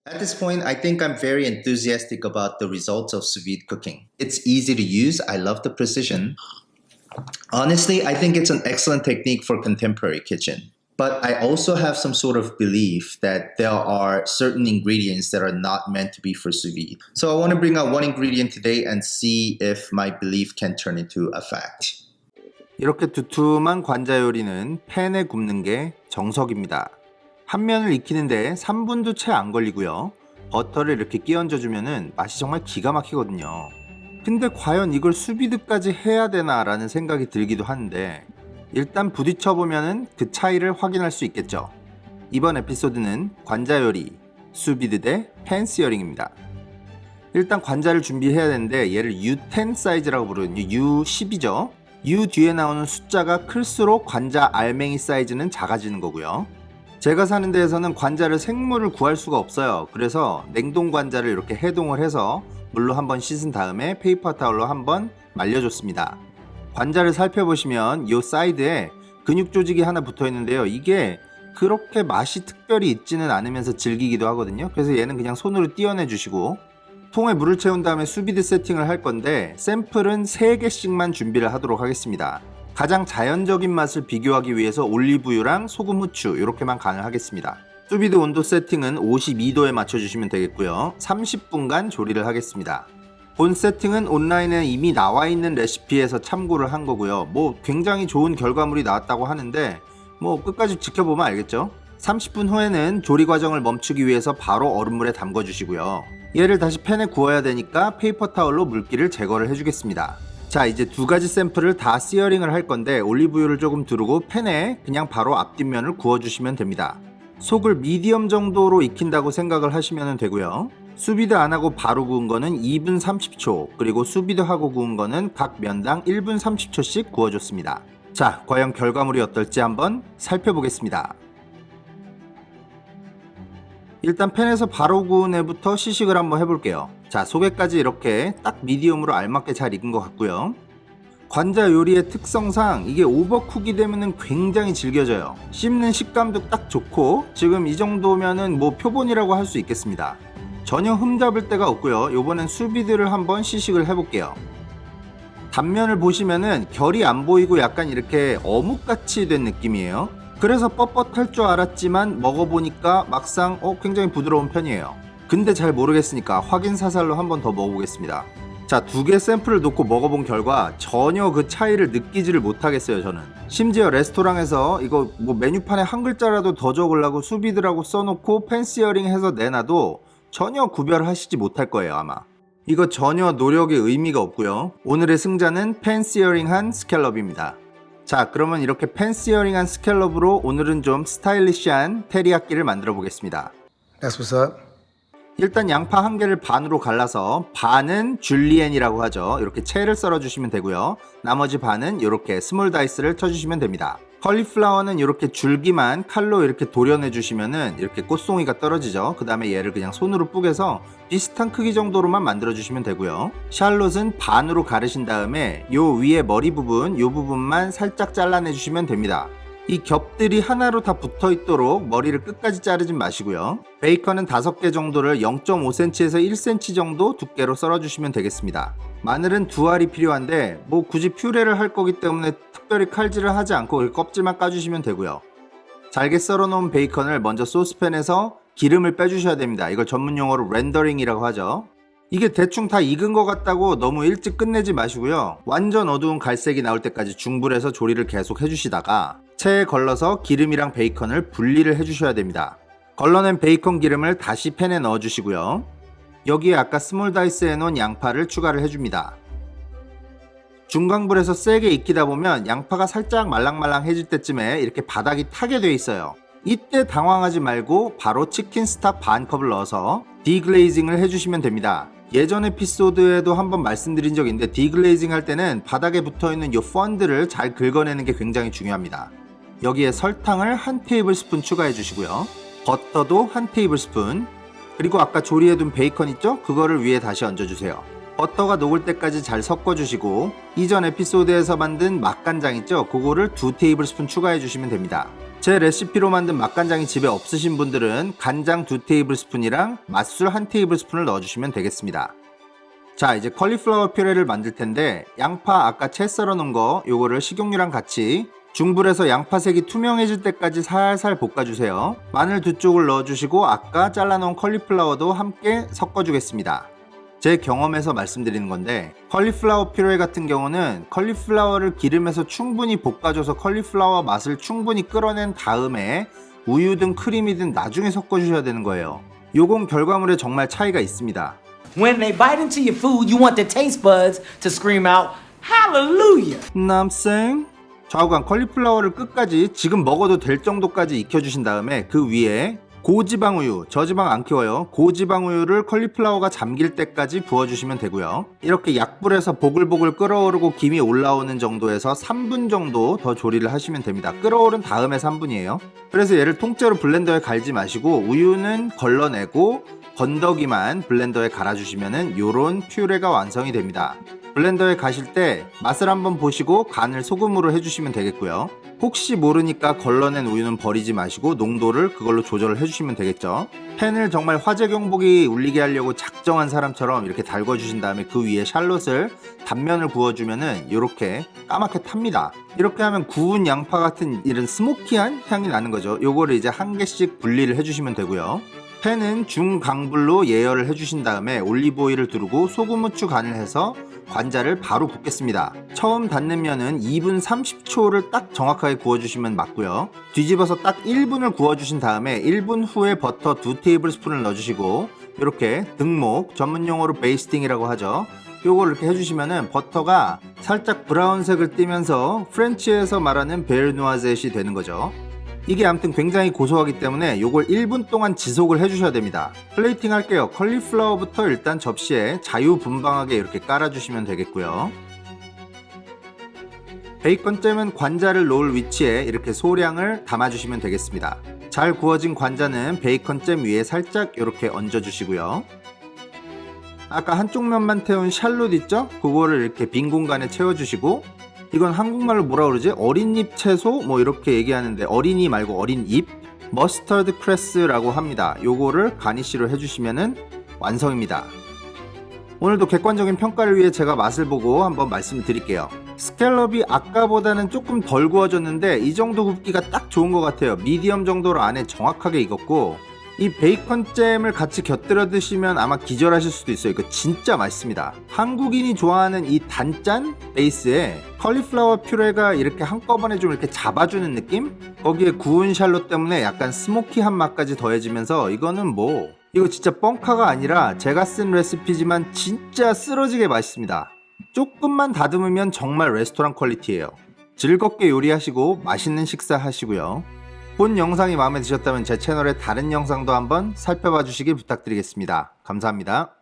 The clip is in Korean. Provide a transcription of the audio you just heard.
At this point, I think I'm very enthusiastic about the results of sous vide cooking. It's easy to use. I love the precision. Honestly, I think it's an excellent technique for contemporary kitchen. But I also have some sort of belief that there are certain ingredients that are not meant to be for sous vide. So I want to bring out one ingredient today and see if my belief can turn into a fact. 이렇게 두툼한 관자 요리는 팬에 굽는 게 정석입니다. 한 면을 익히는데 3분도 채 안 걸리고요. 버터를 이렇게 끼얹어 주면은 맛이 정말 기가 막히거든요. 근데 과연 이걸 수비드까지 해야 되나 라는 생각이 들기도 하는데 일단 부딪혀 보면은 그 차이를 확인할 수 있겠죠. 이번 에피소드는 관자 요리, 수비드 대 팬 시어링입니다. 일단 관자를 준비해야 되는데 얘를 U10 사이즈라고 부르는 U10이죠. U 뒤에 나오는 숫자가 클수록 관자 알맹이 사이즈는 작아지는 거고요. 제가 사는 데에서는 관자를 생물을 구할 수가 없어요. 그래서 냉동 관자를 이렇게 해동을 해서 물로 한번 씻은 다음에 페이퍼 타올로 한번 말려줬습니다. 관자를 살펴보시면 이 사이드에 근육 조직이 하나 붙어 있는데요. 이게 그렇게 맛이 특별히 있지는 않으면서 질기기도 하거든요. 그래서 얘는 그냥 손으로 떼어내 주시고 통에 물을 채운 다음에 수비드 세팅을 할 건데 샘플은 3개씩만 준비를 하도록 하겠습니다. 가장 자연적인 맛을 비교하기 위해서 올리브유랑 소금, 후추 이렇게만 간을 하겠습니다. 수비드 온도 세팅은 52도에 맞춰주시면 되겠고요. 30분간 조리를 하겠습니다. 본 세팅은 온라인에 이미 나와 있는 레시피에서 참고를 한 거고요. 굉장히 좋은 결과물이 나왔다고 하는데 끝까지 지켜보면 알겠죠? 30분 후에는 조리 과정을 멈추기 위해서 바로 얼음물에 담궈 주시고요. 얘를 다시 팬에 구워야 되니까 페이퍼 타올로 물기를 제거를 해주겠습니다. 자, 이제 두 가지 샘플을 다 시어링을 할 건데 올리브유를 조금 두르고 팬에 그냥 바로 앞뒷면을 구워주시면 됩니다. 속을 미디엄 정도로 익힌다고 생각을 하시면 되고요. 수비드 안 하고 바로 구운 거는 2분 30초, 그리고 수비드 하고 구운 거는 각 면당 1분 30초씩 구워줬습니다. 자, 과연 결과물이 어떨지 한번 살펴보겠습니다. 일단 팬에서 바로 구운 애부터 시식을 한번 해볼게요. 자, 속에까지 이렇게 딱 미디움으로 알맞게 잘 익은 것 같고요. 관자 요리의 특성상 이게 오버쿡이 되면은 굉장히 질겨져요. 씹는 식감도 딱 좋고 지금 이 정도면은 표본이라고 할 수 있겠습니다. 전혀 흠잡을 데가 없고요. 요번엔 수비드를 한번 시식을 해볼게요. 단면을 보시면은 결이 안 보이고 약간 이렇게 어묵같이 된 느낌이에요. 그래서 뻣뻣할 줄 알았지만 먹어보니까 막상 굉장히 부드러운 편이에요. 근데 잘 모르겠으니까 확인 사살로 한번 더 먹어보겠습니다. 자, 2개 샘플을 놓고 먹어본 결과 전혀 그 차이를 느끼지를 못하겠어요. 저는 심지어 레스토랑에서 이거 메뉴판에 한 글자라도 더 적으려고 수비드라고 써놓고 팬시어링 해서 내놔도 전혀 구별하시지 못할 거예요. 아마 이거 전혀 노력의 의미가 없고요. 오늘의 승자는 팬시어링한 스캘럽입니다. 자, 그러면 이렇게 팬시어링한 스캘럽으로 오늘은 좀 스타일리시한 테리야끼를 만들어 보겠습니다. That's what's up. 일단 양파 한 개를 반으로 갈라서 반은 줄리엔이라고 하죠. 이렇게 채를 썰어 주시면 되고요. 나머지 반은 이렇게 스몰 다이스를 쳐주시면 됩니다. 컬리플라워는 이렇게 줄기만 칼로 이렇게 도려내 주시면은 이렇게 꽃송이가 떨어지죠. 그 다음에 얘를 그냥 손으로 뿌개서 비슷한 크기 정도로만 만들어 주시면 되고요. 샬롯은 반으로 가르신 다음에 요 위에 머리 부분, 요 부분만 살짝 잘라내 주시면 됩니다. 이 겹들이 하나로 다 붙어 있도록 머리를 끝까지 자르진 마시고요. 베이컨은 5개 정도를 0.5cm에서 1cm 정도 두께로 썰어 주시면 되겠습니다. 마늘은 2알이 필요한데 굳이 퓨레를 할 거기 때문에 특별히 칼질을 하지 않고 껍질만 까주시면 되고요. 잘게 썰어 놓은 베이컨을 먼저 소스팬에서 기름을 빼주셔야 됩니다. 이걸 전문 용어로 렌더링이라고 하죠. 이게 대충 다 익은 것 같다고 너무 일찍 끝내지 마시고요. 완전 어두운 갈색이 나올 때까지 중불에서 조리를 계속 해주시다가 체에 걸러서 기름이랑 베이컨을 분리를 해주셔야 됩니다. 걸러낸 베이컨 기름을 다시 팬에 넣어주시고요. 여기에 아까 스몰 다이스 해놓은 양파를 추가를 해줍니다. 중강불에서 세게 익히다 보면 양파가 살짝 말랑말랑해질 때쯤에 이렇게 바닥이 타게 돼 있어요. 이때 당황하지 말고 바로 치킨 스톡 반 컵을 넣어서 디글레이징을 해주시면 됩니다. 예전 에피소드에도 한번 말씀드린 적이 있는데 디글레이징 할 때는 바닥에 붙어있는 이 펀드를 잘 긁어내는 게 굉장히 중요합니다. 여기에 설탕을 1 테이블 스푼 추가해 주시고요. 버터도 1 테이블 스푼, 그리고 아까 조리해둔 베이컨 있죠? 그거를 위에 다시 얹어주세요. 버터가 녹을 때까지 잘 섞어주시고 이전 에피소드에서 만든 맛간장 있죠? 그거를 2 테이블 스푼 추가해 주시면 됩니다. 제 레시피로 만든 맛간장이 집에 없으신 분들은 간장 2테이블스푼이랑 맛술 1테이블스푼을 넣어주시면 되겠습니다. 자, 이제 컬리플라워 퓨레를 만들 텐데 양파 아까 채 썰어 놓은 거 요거를 식용유랑 같이 중불에서 양파색이 투명해질 때까지 살살 볶아주세요. 마늘 2쪽을 넣어주시고 아까 잘라놓은 컬리플라워도 함께 섞어주겠습니다. 제 경험에서 말씀드리는 건데 컬리플라워 퓨레 같은 경우는 컬리플라워를 기름에서 충분히 볶아줘서 컬리플라워 맛을 충분히 끌어낸 다음에 우유든 크림이든 나중에 섞어주셔야 되는 거예요. 요건 결과물에 정말 차이가 있습니다. When they bite into your food, you want the taste buds to scream out, Hallelujah! 남생 좌우간 컬리플라워를 끝까지 지금 먹어도 될 정도까지 익혀주신 다음에 그 위에 고지방 우유, 저지방 안 키워요. 고지방 우유를 컬리플라워가 잠길 때까지 부어주시면 되고요. 이렇게 약불에서 보글보글 끓어오르고 김이 올라오는 정도에서 3분 정도 더 조리를 하시면 됩니다. 끓어오른 다음에 3분이에요. 그래서 얘를 통째로 블렌더에 갈지 마시고 우유는 걸러내고 건더기만 블렌더에 갈아주시면 요런 퓨레가 완성이 됩니다. 블렌더에 가실 때 맛을 한번 보시고 간을 소금으로 해주시면 되겠고요. 혹시 모르니까 걸러낸 우유는 버리지 마시고 농도를 그걸로 조절을 해주시면 되겠죠. 팬을 정말 화재 경보기 울리게 하려고 작정한 사람처럼 이렇게 달궈주신 다음에 그 위에 샬롯을 단면을 구워주면은 이렇게 까맣게 탑니다. 이렇게 하면 구운 양파 같은 이런 스모키한 향이 나는 거죠. 요거를 이제 한 개씩 분리를 해주시면 되고요. 팬은 중강불로 예열을 해주신 다음에 올리브오일을 두르고 소금 후추 간을 해서 관자를 바로 붓겠습니다. 처음 닿는 면은 2분 30초를 딱 정확하게 구워주시면 맞고요. 뒤집어서 딱 1분을 구워주신 다음에 1분 후에 버터 2테이블스푼을 넣어주시고 이렇게 등목, 전문용어로 베이스팅이라고 하죠. 요거를 이렇게 해주시면은 버터가 살짝 브라운색을 띠면서 프렌치에서 말하는 베르누아젯이 되는 거죠. 이게 아무튼 굉장히 고소하기 때문에 요걸 1분 동안 지속을 해주셔야 됩니다. 플레이팅 할게요. 컬리플라워부터 일단 접시에 자유분방하게 이렇게 깔아주시면 되겠고요. 베이컨잼은 관자를 놓을 위치에 이렇게 소량을 담아주시면 되겠습니다. 잘 구워진 관자는 베이컨잼 위에 살짝 이렇게 얹어주시고요. 아까 한쪽 면만 태운 샬롯 있죠? 그거를 이렇게 빈 공간에 채워주시고 이건 한국말로 뭐라 그러지? 어린잎 채소? 뭐 이렇게 얘기하는데 어린이 말고 어린잎? 머스터드 크레스라고 합니다. 요거를 가니쉬로 해주시면은 완성입니다. 오늘도 객관적인 평가를 위해 제가 맛을 보고 한번 말씀을 드릴게요. 스캘럽이 아까보다는 조금 덜 구워졌는데 이 정도 굽기가 딱 좋은 것 같아요. 미디엄 정도로 안에 정확하게 익었고 이 베이컨잼을 같이 곁들여 드시면 아마 기절하실 수도 있어요. 이거 진짜 맛있습니다. 한국인이 좋아하는 이 단짠 베이스에 컬리플라워 퓨레가 이렇게 한꺼번에 좀 이렇게 잡아주는 느낌? 거기에 구운 샬롯 때문에 약간 스모키한 맛까지 더해지면서 이거는 뭐 이거 진짜 뻥카가 아니라 제가 쓴 레시피지만 진짜 쓰러지게 맛있습니다. 조금만 다듬으면 정말 레스토랑 퀄리티예요. 즐겁게 요리하시고 맛있는 식사 하시고요. 본 영상이 마음에 드셨다면 제 채널의 다른 영상도 한번 살펴봐 주시길 부탁드리겠습니다. 감사합니다.